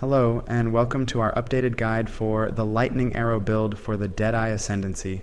Hello, and welcome to our updated guide for the Lightning Arrow build for the Deadeye Ascendancy.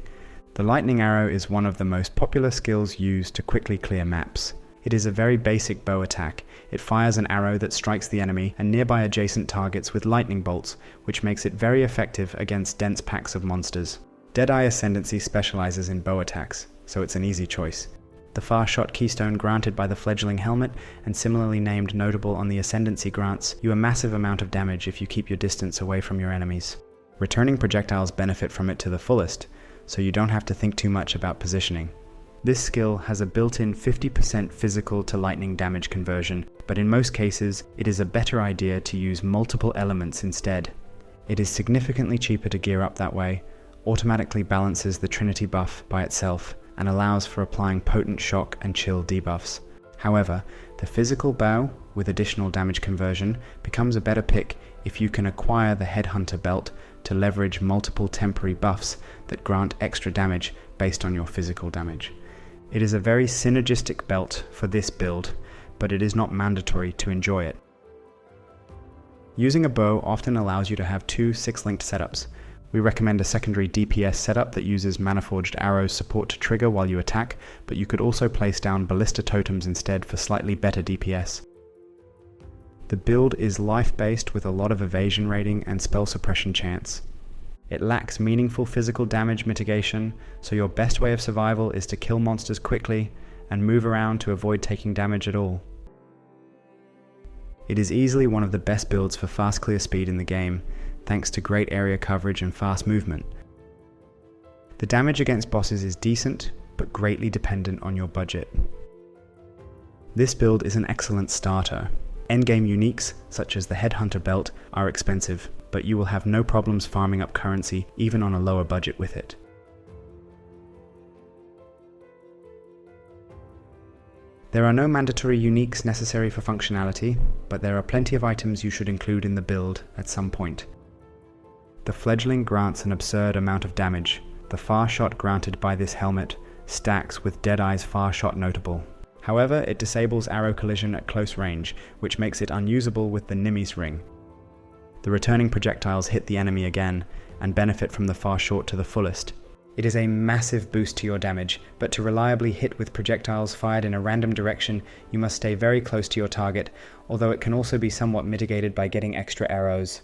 The Lightning Arrow is one of the most popular skills used to quickly clear maps. It is a very basic bow attack. It fires an arrow that strikes the enemy and nearby adjacent targets with lightning bolts, which makes it very effective against dense packs of monsters. Deadeye Ascendancy specializes in bow attacks, so it's an easy choice. The fast shot keystone granted by the fledgling helmet, and similarly named notable on the Ascendancy, grants you a massive amount of damage if you keep your distance away from your enemies. Returning projectiles benefit from it to the fullest, so you don't have to think too much about positioning. This skill has a built-in 50% physical to lightning damage conversion, but in most cases it is a better idea to use multiple elements instead. It is significantly cheaper to gear up that way, automatically balances the Trinity buff by itself, and allows for applying potent shock and chill debuffs. However, the physical bow with additional damage conversion becomes a better pick if you can acquire the Headhunter belt to leverage multiple temporary buffs that grant extra damage based on your physical damage. It is a very synergistic belt for this build, but it is not mandatory to enjoy it. Using a bow often allows you to have two 6-linked setups. We recommend a secondary DPS setup that uses Maniforged Arrows support to trigger while you attack, but you could also place down Ballista Totems instead for slightly better DPS. The build is life-based with a lot of evasion rating and spell suppression chance. It lacks meaningful physical damage mitigation, so your best way of survival is to kill monsters quickly and move around to avoid taking damage at all. It is easily one of the best builds for fast clear speed in the game, thanks to great area coverage and fast movement. The damage against bosses is decent, but greatly dependent on your budget. This build is an excellent starter. Endgame uniques, such as the Headhunter belt, are expensive, but you will have no problems farming up currency even on a lower budget with it. There are no mandatory uniques necessary for functionality, but there are plenty of items you should include in the build at some point. The fledgling grants an absurd amount of damage. The far shot granted by this helmet stacks with Deadeye's far shot notable. However, it disables arrow collision at close range, which makes it unusable with the Nimis ring. The returning projectiles hit the enemy again, and benefit from the far shot to the fullest. It is a massive boost to your damage, but to reliably hit with projectiles fired in a random direction, you must stay very close to your target, although it can also be somewhat mitigated by getting extra arrows.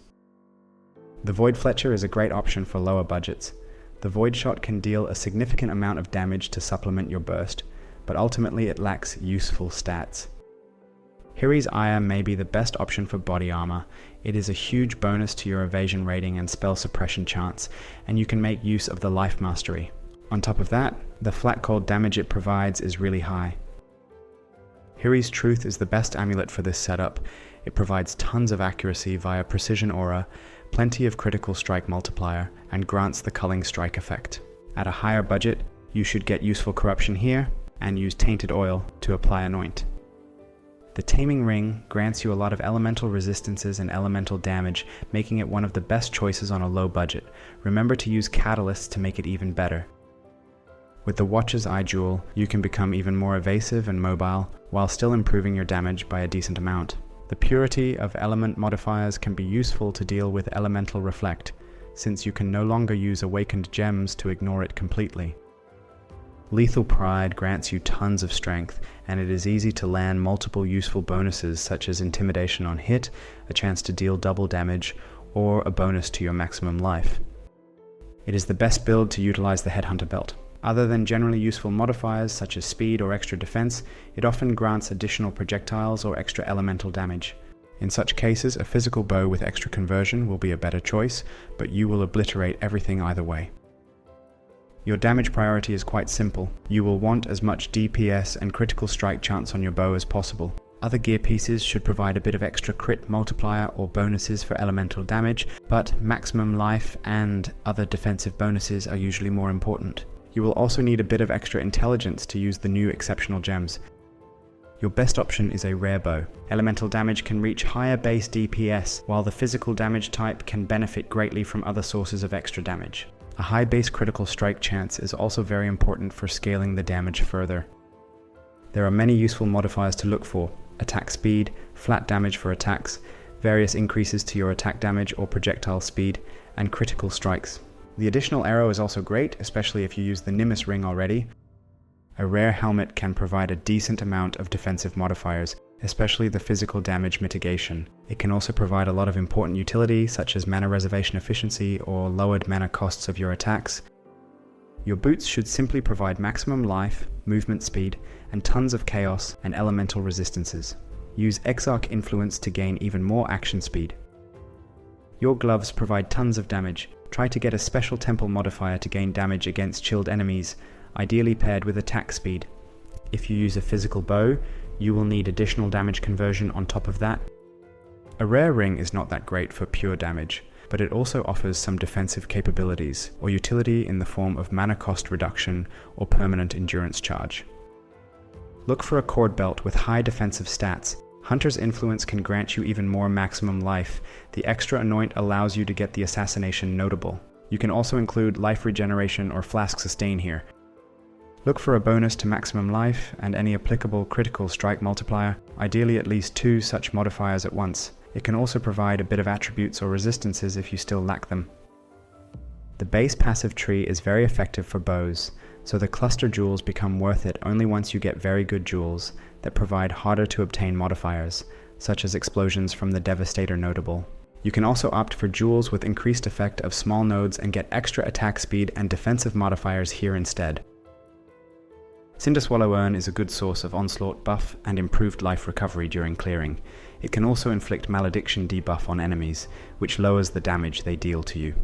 The Void Fletcher is a great option for lower budgets. The Void Shot can deal a significant amount of damage to supplement your burst, but ultimately it lacks useful stats. Hiri's Ire may be the best option for body armor. It is a huge bonus to your evasion rating and spell suppression chance, and you can make use of the Life Mastery. On top of that, the flat cold damage it provides is really high. Hiri's Truth is the best amulet for this setup. It provides tons of accuracy via Precision Aura, plenty of critical strike multiplier, and grants the culling strike effect. At a higher budget, you should get useful corruption here, and use Tainted Oil to apply Anoint. The Taming Ring grants you a lot of elemental resistances and elemental damage, making it one of the best choices on a low budget. Remember to use catalysts to make it even better. With the Watcher's Eye Jewel, you can become even more evasive and mobile, while still improving your damage by a decent amount. The purity of element modifiers can be useful to deal with Elemental Reflect, since you can no longer use Awakened Gems to ignore it completely. Lethal Pride grants you tons of strength, and it is easy to land multiple useful bonuses such as Intimidation on hit, a chance to deal double damage, or a bonus to your maximum life. It is the best build to utilize the Headhunter belt. Other than generally useful modifiers such as speed or extra defense, it often grants additional projectiles or extra elemental damage. In such cases, a physical bow with extra conversion will be a better choice, but you will obliterate everything either way. Your damage priority is quite simple. You will want as much DPS and critical strike chance on your bow as possible. Other gear pieces should provide a bit of extra crit multiplier or bonuses for elemental damage, but maximum life and other defensive bonuses are usually more important. You will also need a bit of extra intelligence to use the new exceptional gems. Your best option is a rare bow. Elemental damage can reach higher base DPS, while the physical damage type can benefit greatly from other sources of extra damage. A high base critical strike chance is also very important for scaling the damage further. There are many useful modifiers to look for: attack speed, flat damage for attacks, various increases to your attack damage or projectile speed, and critical strikes. The additional arrow is also great, especially if you use the Nimbus ring already. A rare helmet can provide a decent amount of defensive modifiers, especially the physical damage mitigation. It can also provide a lot of important utility, such as mana reservation efficiency or lowered mana costs of your attacks. Your boots should simply provide maximum life, movement speed, and tons of chaos and elemental resistances. Use Exarch influence to gain even more action speed. Your gloves provide tons of damage. Try to get a special temple modifier to gain damage against chilled enemies, ideally paired with attack speed. If you use a physical bow, you will need additional damage conversion on top of that. A rare ring is not that great for pure damage, but it also offers some defensive capabilities or utility in the form of mana cost reduction or permanent endurance charge. Look for a cord belt with high defensive stats. Hunter's Influence can grant you even more maximum life. The extra anoint allows you to get the assassination notable. You can also include life regeneration or flask sustain here. Look for a bonus to maximum life and any applicable critical strike multiplier, ideally at least 2 such modifiers at once. It can also provide a bit of attributes or resistances if you still lack them. The base passive tree is very effective for bows, so the cluster jewels become worth it only once you get very good jewels that provide harder to obtain modifiers, such as explosions from the Devastator notable. You can also opt for jewels with increased effect of small nodes and get extra attack speed and defensive modifiers here instead. Cinderswallow Urn is a good source of onslaught buff and improved life recovery during clearing. It can also inflict malediction debuff on enemies, which lowers the damage they deal to you.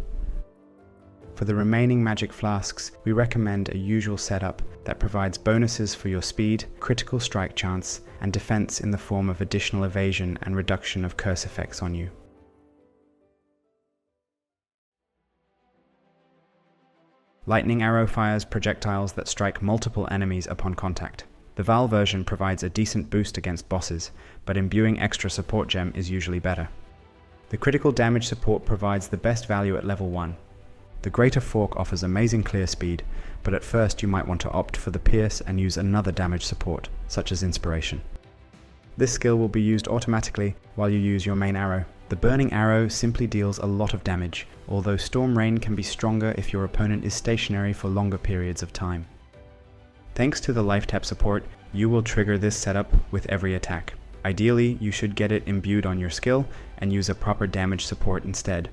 For the remaining magic flasks, we recommend a usual setup that provides bonuses for your speed, critical strike chance, and defense in the form of additional evasion and reduction of curse effects on you. Lightning Arrow fires projectiles that strike multiple enemies upon contact. The Val version provides a decent boost against bosses, but imbuing extra support gem is usually better. The critical damage support provides the best value at level 1. The Greater Fork offers amazing clear speed, but at first you might want to opt for the Pierce and use another damage support, such as Inspiration. This skill will be used automatically while you use your main arrow. The Burning Arrow simply deals a lot of damage, although Storm Rain can be stronger if your opponent is stationary for longer periods of time. Thanks to the life tap support, you will trigger this setup with every attack. Ideally, you should get it imbued on your skill and use a proper damage support instead.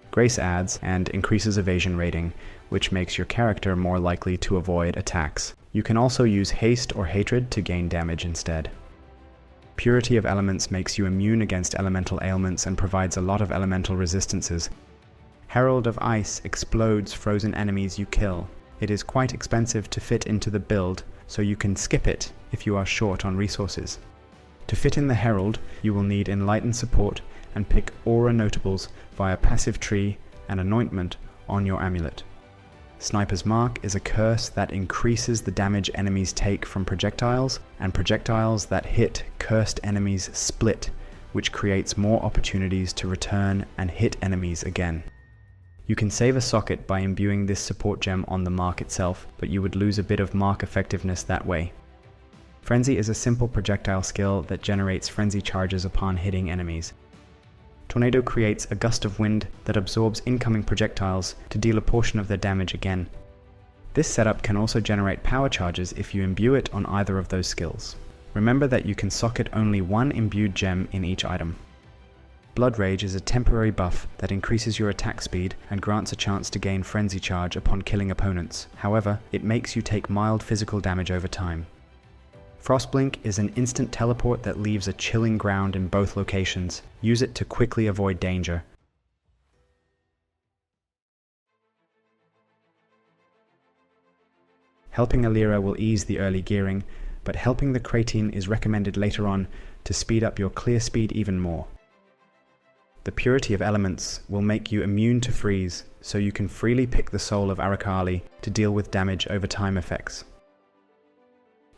Grace adds and increases evasion rating, which makes your character more likely to avoid attacks. You can also use Haste or Hatred to gain damage instead. Purity of Elements makes you immune against elemental ailments and provides a lot of elemental resistances. Herald of Ice explodes frozen enemies you kill. It is quite expensive to fit into the build, so you can skip it if you are short on resources. To fit in the Herald, you will need Enlighten support and pick Aura Notables via Passive Tree and Anointment on your amulet. Sniper's Mark is a curse that increases the damage enemies take from projectiles, and projectiles that hit cursed enemies split, which creates more opportunities to return and hit enemies again. You can save a socket by imbuing this support gem on the mark itself, but you would lose a bit of mark effectiveness that way. Frenzy is a simple projectile skill that generates frenzy charges upon hitting enemies. Tornado creates a gust of wind that absorbs incoming projectiles to deal a portion of their damage again. This setup can also generate power charges if you imbue it on either of those skills. Remember that you can socket only one imbued gem in each item. Blood Rage is a temporary buff that increases your attack speed and grants a chance to gain frenzy charge upon killing opponents. However, it makes you take mild physical damage over time. Frostblink is an instant teleport that leaves a chilling ground in both locations. Use it to quickly avoid danger. Helping Alira will ease the early gearing, but helping the Kratine is recommended later on to speed up your clear speed even more. The Purity of Elements will make you immune to freeze, so you can freely pick the Soul of Arakali to deal with damage over time effects.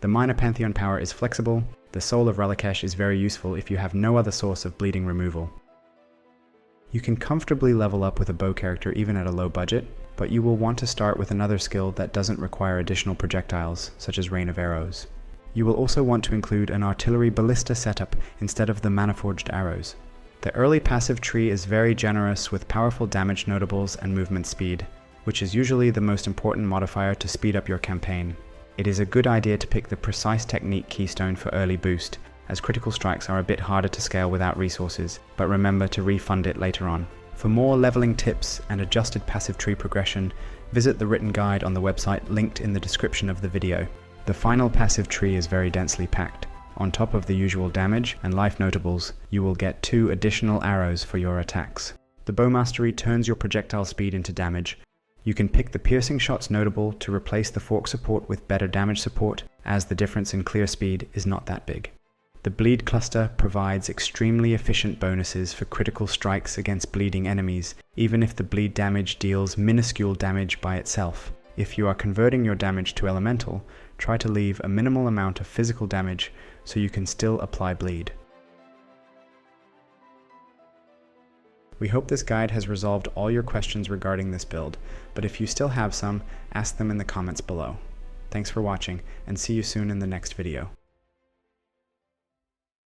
The Minor Pantheon power is flexible. The Soul of Ralakesh is very useful if you have no other source of bleeding removal. You can comfortably level up with a bow character even at a low budget, but you will want to start with another skill that doesn't require additional projectiles, such as Rain of Arrows. You will also want to include an artillery ballista setup instead of the Mana-forged arrows. The early passive tree is very generous with powerful damage notables and movement speed, which is usually the most important modifier to speed up your campaign. It is a good idea to pick the precise technique keystone for early boost, as critical strikes are a bit harder to scale without resources, but remember to refund it later on. For more leveling tips and adjusted passive tree progression, visit the written guide on the website linked in the description of the video. The final passive tree is very densely packed. On top of the usual damage and life notables, you will get 2 additional arrows for your attacks. The bow mastery turns your projectile speed into damage. You can pick the piercing shots notable to replace the fork support with better damage support, as the difference in clear speed is not that big. The bleed cluster provides extremely efficient bonuses for critical strikes against bleeding enemies, even if the bleed damage deals minuscule damage by itself. If you are converting your damage to elemental, try to leave a minimal amount of physical damage so you can still apply bleed. We hope this guide has resolved all your questions regarding this build, but if you still have some, ask them in the comments below. Thanks for watching, and see you soon in the next video.